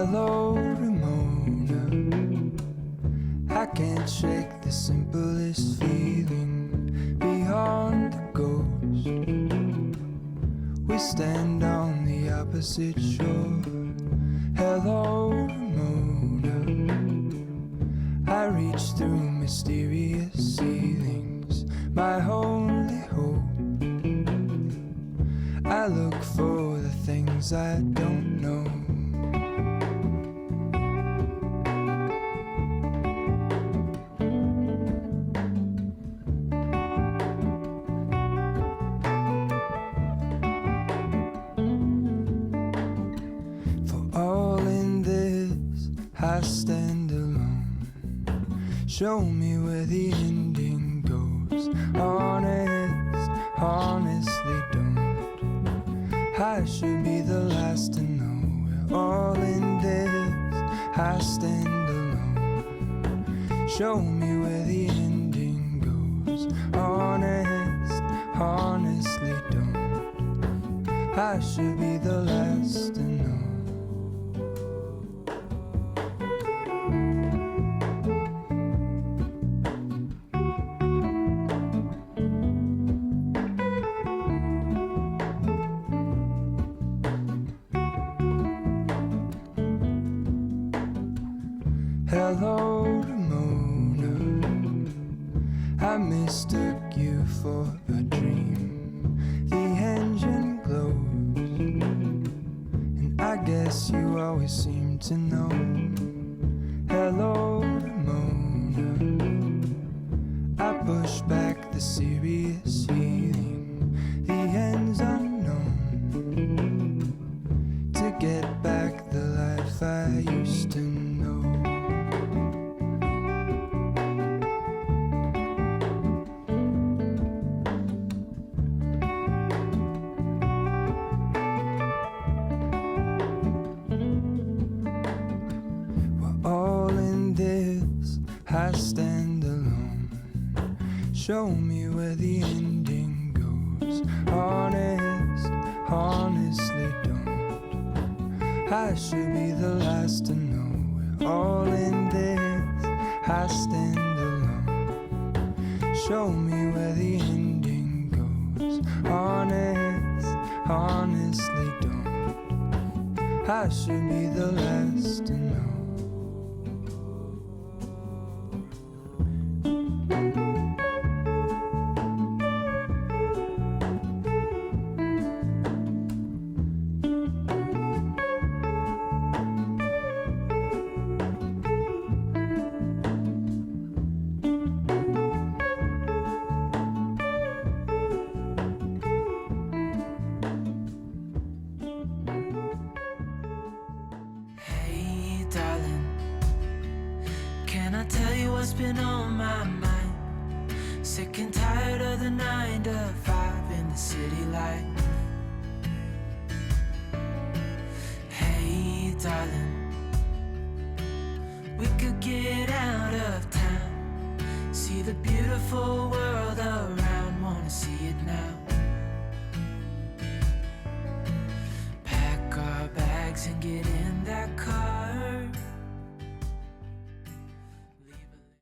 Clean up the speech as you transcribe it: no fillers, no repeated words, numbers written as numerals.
Hello, Ramona. I can't shake the simplest feeling beyond the ghost. We stand on the opposite shore. Hello, Ramona. I reach through mysterious ceilings, my only hope. I look for the things I don't know. I stand alone. Show me where the ending goes. Honest, honestly don't. I should be the last to know. We're all in this. I stand alone. Show me where the ending goes. Honest, honestly don't. I should be the last to know. Hello, Ramona. I mistook you for a dream. The engine glows, and I guess you always seem to know. Hello, Ramona. I push back the serious feeling. The end's unknown. To get back the life I used to know. I stand alone. Show me where the ending goes. Honest, honestly don't. I should be the last to know. We're all in this. I stand alone. Show me where the ending goes. Honest, honestly don't. I should be the last to know. Can I tell you what's been on my mind? Sick and tired of the 9 to 5 in the city life. Hey, darling, we could get out of town, see the beautiful world